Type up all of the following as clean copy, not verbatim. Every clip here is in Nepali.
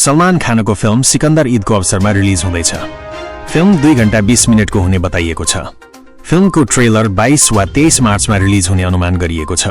सलमान खानको फिल्म सिकन्दर ईदको अवसरमा रिलिज हुँदैछ। फिल्म 2 घण्टा 20 मिनेटको हुने बताइएको छ। फिल्मको ट्रेलर 22 वा 23 मार्चमा रिलिज हुने अनुमान गरिएको छ।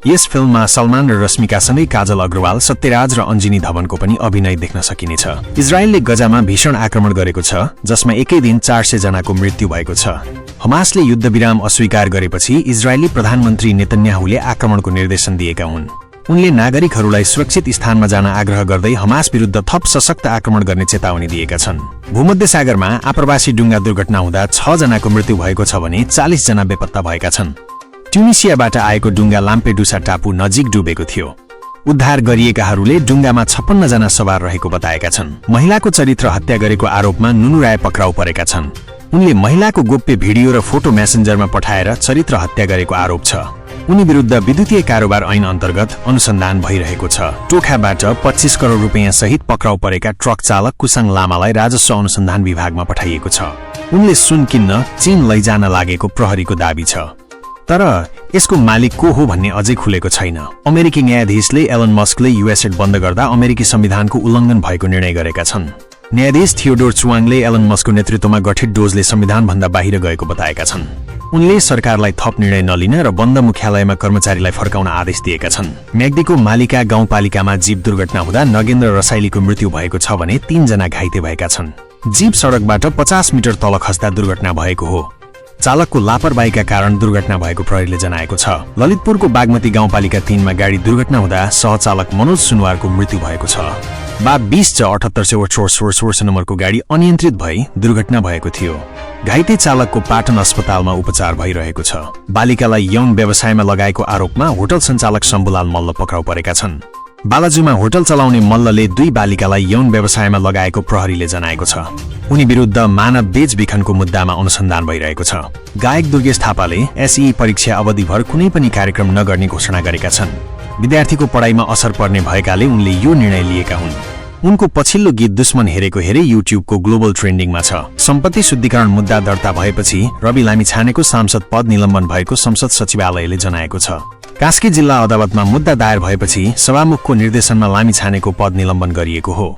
यस फिल्ममा सलमान र रश्मिकासँगै काजल अग्रवाल, सत्यराज र अन्जिनी धवनको पनि अभिनय देख्न सकिनेछ। इजरायलले गजामा भीषण आक्रमण गरेको छ, जसमा एकै दिन 400 जनाको मृत्यु भएको छ। हमासले युद्धविराम अस्वीकार गरेपछि इजरायली प्रधानमन्त्री नेतन्याहुले आक्रमणको निर्देशन दिएका हुन्। उनले नागरिकहरूलाई सुरक्षित स्थानमा जान आग्रह गर्दै हमास विरुद्ध थप सशक्त आक्रमण गर्ने चेतावनी दिएका छन्। भूमध्यसागरमा आप्रवासी डुङ्गा दुर्घटना हुँदा 6 जनाको मृत्यु भएको छ भने 40 जना बेपत्ता भएका छन्। ट्युनिसियाबाट आएको डुङ्गा लाम्पेडुसा टापु नजिक डुबेको थियो। उद्धार गरिएकाहरूले डुङ्गामा 56 जना सवार रहेको बताएका छन्। महिलाको चरित्र हत्या गरेको आरोपमा नुनु राय पक्राउ परेका छन्। उनले महिलाको गोप्य भिडियो र फोटो मेसेन्जरमा पठाएर चरित्र हत्या गरेको आरोप छ। उनी विरुद्ध विद्युतीय कारोबार ऐन अन्तर्गत अनुसन्धान भइरहेको छ। टोखाबाट 25 करोड रुपैयाँ सहित पक्राउ परेका ट्रक चालक कुसाङ लामालाई राजस्व अनुसन्धान विभागमा पठाइएको छ। उनले सुन किन्न चीन लैजान लागेको प्रहरीको दाबी छ। तर यसको मालिक को हो भन्ने अझै खुलेको छैन। अमेरिकी न्यायाधीशले एलन मस्कले युएसएड बन्द गर्दा अमेरिकी संविधानको उल्लङ्घन भएको निर्णय गरेका छन्। न्यायाधीश थियोडोर चुवाङले एलन मस्कको नेतृत्वमा गठित डोजले संविधानभन्दा बाहिर गएको बताएका छन्। उनले सरकारलाई थप निर्णय नलिन र बन्द मुख्यालयमा कर्मचारीलाई फर्काउन आदेश दिएका छन्। म्याग्दीको मालिका गाउँपालिकामा जीप दुर्घटना हुँदा नगेन्द्र रसाइलीको मृत्यु भएको छ भने 3 जना घाइते भएका छन्। जीप सडकबाट 50 मिटर तल खस्दा दुर्घटना भएको हो। चालकको लापरवाहीका कारण दुर्घटना भएको प्रहरीले जनाएको छ। ललितपुरको बागमती गाउँपालिका 3 मा गाडी दुर्घटना हुँदा सहचालक मनोज सुनवारको मृत्यु भएको छ। बा 20/78 नम्बरको गाडी अनियन्त्रित भई दुर्घटना भएको थियो। घाइते चालकको पाटन अस्पतालमा उपचार भइरहेको छ। बालिकालाई यौन व्यवसायमा लगाएको आरोपमा होटल सञ्चालक शम्भुलाल मल्ल पक्राउ परेका छन्। बालाजुमा होटल चलाउने मल्लले 2 बालिकालाई यौन व्यवसायमा लगाएको प्रहरीले जनाएको छ। उनी विरुद्ध मानव बेचबिखनको मुद्दामा अनुसन्धान भइरहेको छ। गायक दुर्गेश थापाले एसई परीक्षा अवधिभर कुनै पनि कार्यक्रम नगर्ने घोषणा गरेका छन्। विद्यार्थीको पढाइमा असर पर्ने भएकाले उनले यो निर्णय लिएका हुन्। उनको पछिल्लो गीत दुश्मन हेरेको हेरे युट्युबको ग्लोबल ट्रेन्डिङमा छ। सम्पत्ति शुद्धिकरण मुद्दा दर्ता भएपछि रवि लामिछानेको सांसद पद निलम्बन भएको संसद सचिवालयले जनाएको छ। कास्की जिल्ला अदालतमा मुद्दा दायर भएपछि सभामुखको निर्देशनमा लामिछानेको पद निलम्बन गरिएको हो।